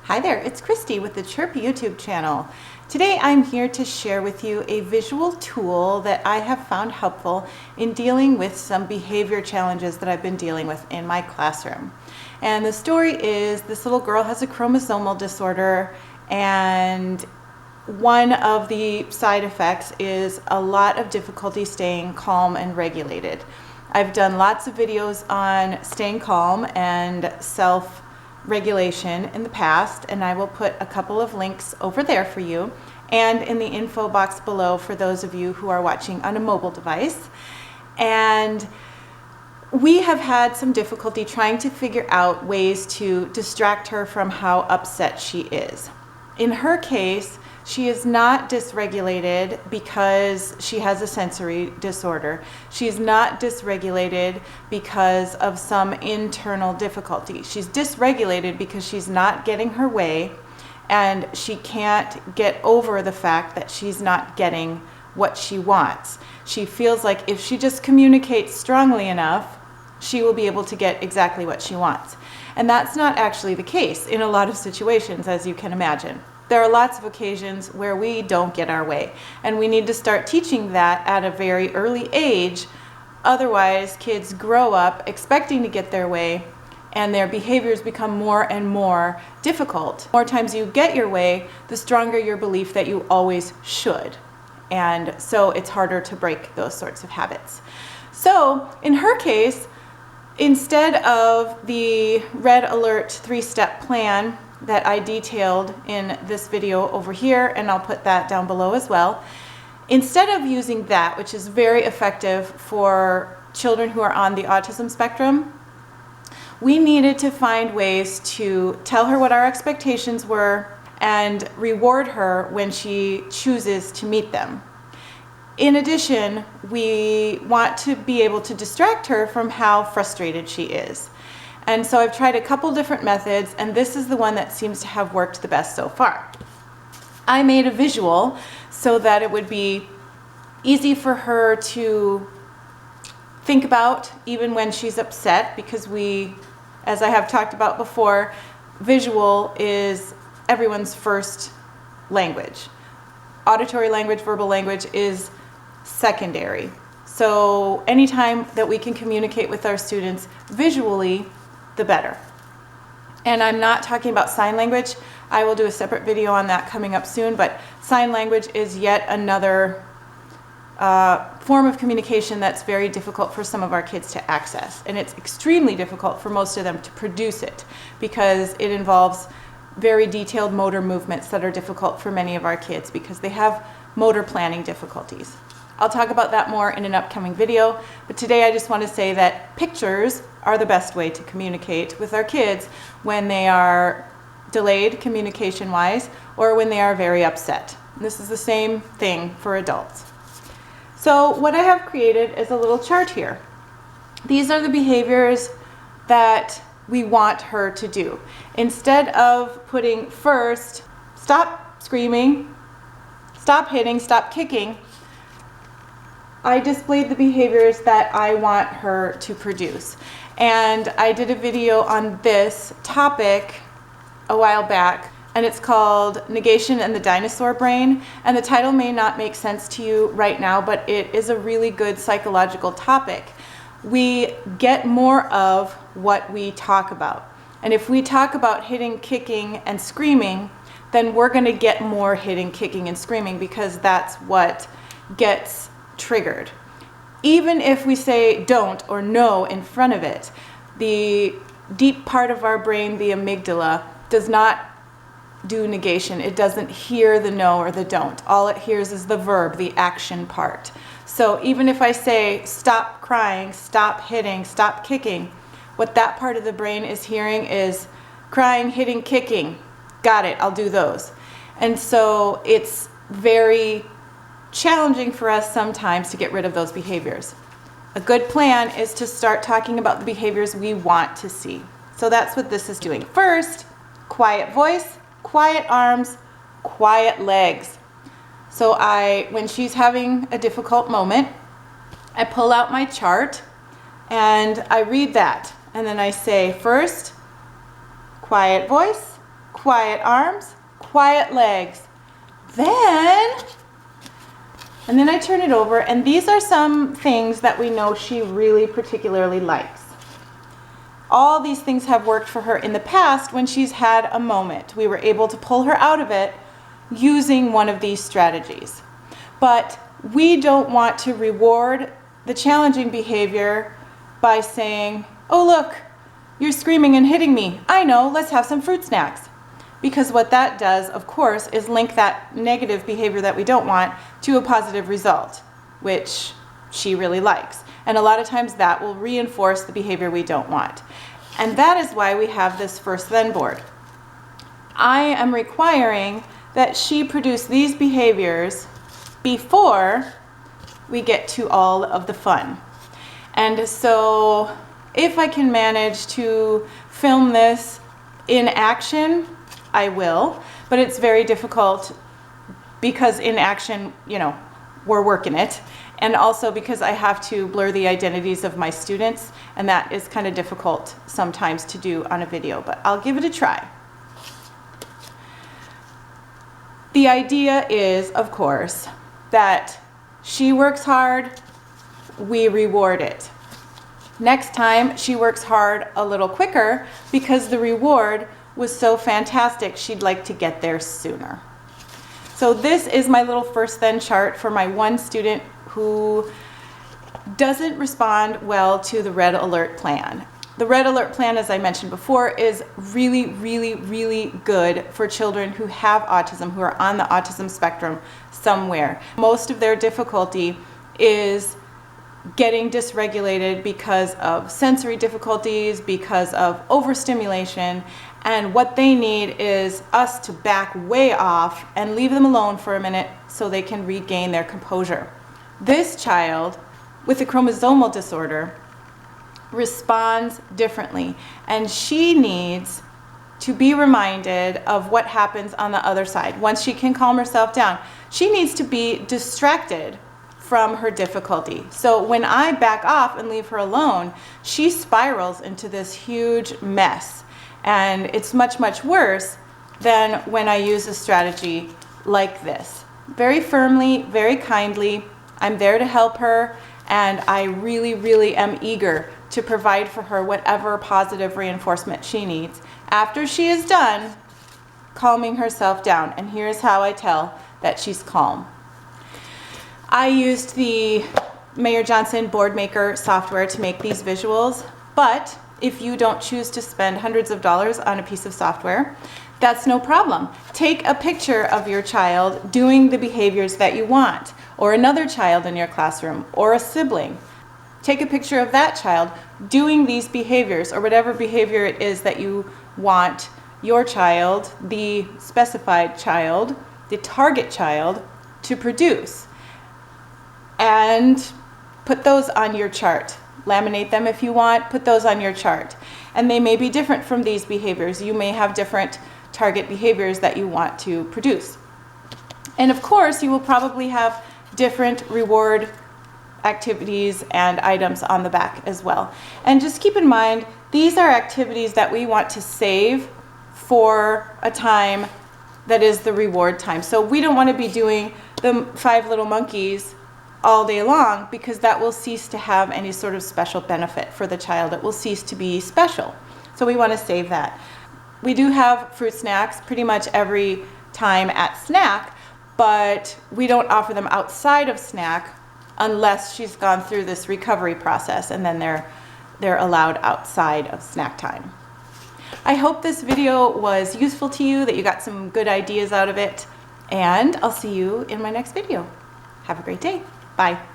Hi there, it's Christy with the Chirp YouTube channel. Today I'm here to share with you a visual tool that I have found helpful in dealing with some behavior challenges that I've been dealing with in my classroom. And the story is this little girl has a chromosomal disorder, and one of the side effects is a lot of difficulty staying calm and regulated. I've done lots of videos on staying calm and self-regulation in the past, and I will put a couple of links over there for you and in the info box below for those of you who are watching on a mobile device. And we have had some difficulty trying to figure out ways to distract her from how upset she is. In her case, she is not dysregulated because she has a sensory disorder. She's not dysregulated because of some internal difficulty. She's dysregulated because she's not getting her way, and she can't get over the fact that she's not getting what she wants. She feels like if she just communicates strongly enough, she will be able to get exactly what she wants. And that's not actually the case in a lot of situations, as you can imagine. There are lots of occasions where we don't get our way, and we need to start teaching that at a very early age. Otherwise, kids grow up expecting to get their way, and their behaviors become more and more difficult. The more times you get your way, the stronger your belief that you always should. And so it's harder to break those sorts of habits. So in her case, instead of the red alert 3-step plan that I detailed in this video over here, and I'll put that down below as well, instead of using that, which is very effective for children who are on the autism spectrum, we needed to find ways to tell her what our expectations were and reward her when she chooses to meet them. In addition, we want to be able to distract her from how frustrated she is. And so I've tried a couple different methods, and this is the one that seems to have worked the best so far. I made a visual so that it would be easy for her to think about even when she's upset, because we, as I have talked about before, visual is everyone's first language. Auditory language, verbal language is secondary. So anytime that we can communicate with our students visually, the better. And I'm not talking about sign language. I will do a separate video on that coming up soon, but sign language is yet another form of communication that's very difficult for some of our kids to access. And it's extremely difficult for most of them to produce it because it involves very detailed motor movements that are difficult for many of our kids because they have motor planning difficulties. I'll talk about that more in an upcoming video, but today I just want to say that pictures are the best way to communicate with our kids when they are delayed communication-wise or when they are very upset. And this is the same thing for adults. So what I have created is a little chart here. These are the behaviors that we want her to do. Instead of putting first, stop screaming, stop hitting, stop kicking, I displayed the behaviors that I want her to produce. And I did a video on this topic a while back, and it's called Negation and the Dinosaur Brain. And the title may not make sense to you right now, but it is a really good psychological topic. We get more of what we talk about. And if we talk about hitting, kicking, and screaming, then we're going to get more hitting, kicking, and screaming because that's what gets triggered. Even if we say don't or no in front of it, the deep part of our brain, the amygdala, does not do negation. It doesn't hear the no or the don't. All it hears is the verb, the action part. So even if I say stop crying, stop hitting, stop kicking, what that part of the brain is hearing is crying, hitting, kicking. Got it, I'll do those. And so it's very challenging for us sometimes to get rid of those behaviors. A good plan is to start talking about the behaviors we want to see. So that's what this is doing. First, quiet voice, quiet arms, quiet legs. So when she's having a difficult moment, I pull out my chart and I read that. And then I say, first, quiet voice, quiet arms, quiet legs. And then I turn it over, and these are some things that we know she really particularly likes. All these things have worked for her in the past when she's had a moment. We were able to pull her out of it using one of these strategies. But we don't want to reward the challenging behavior by saying, oh look, you're screaming and hitting me. I know, let's have some fruit snacks. Because what that does, of course, is link that negative behavior that we don't want to a positive result, which she really likes. And a lot of times that will reinforce the behavior we don't want. And that is why we have this first then board. I am requiring that she produce these behaviors before we get to all of the fun. And so if I can manage to film this in action, I will, but it's very difficult because in action, you know, we're working it. And also because I have to blur the identities of my students, and that is kind of difficult sometimes to do on a video, but I'll give it a try. The idea is, of course, that she works hard, we reward it. Next time, she works hard a little quicker because the reward was so fantastic, she'd like to get there sooner. So this is my little first then chart for my one student who doesn't respond well to the red alert plan. The red alert plan, as I mentioned before, is really, really, really good for children who have autism, who are on the autism spectrum somewhere. Most of their difficulty is getting dysregulated because of sensory difficulties, because of overstimulation, and what they need is us to back way off and leave them alone for a minute so they can regain their composure. This child with a chromosomal disorder responds differently, and she needs to be reminded of what happens on the other side. Once she can calm herself down, she needs to be distracted from her difficulty. So when I back off and leave her alone, she spirals into this huge mess. And it's much, much worse than when I use a strategy like this. Very firmly, very kindly, I'm there to help her, and I really, really am eager to provide for her whatever positive reinforcement she needs. After she is done calming herself down, and here's how I tell that she's calm. I used the Mayor Johnson Boardmaker software to make these visuals, but if you don't choose to spend hundreds of dollars on a piece of software, that's no problem. Take a picture of your child doing the behaviors that you want, or another child in your classroom, or a sibling. Take a picture of that child doing these behaviors, or whatever behavior it is that you want your child, the specified child, the target child, to produce. And put those on your chart. Laminate them if you want, put those on your chart. And they may be different from these behaviors. You may have different target behaviors that you want to produce. And of course, you will probably have different reward activities and items on the back as well. And just keep in mind, these are activities that we want to save for a time that is the reward time. So we don't want to be doing the 5 little monkeys all day long, because that will cease to have any sort of special benefit for the child. It will cease to be special. So we want to save that. We do have fruit snacks pretty much every time at snack, but we don't offer them outside of snack unless she's gone through this recovery process, and then they're allowed outside of snack time. I hope this video was useful to you, that you got some good ideas out of it, and I'll see you in my next video. Have a great day. Bye.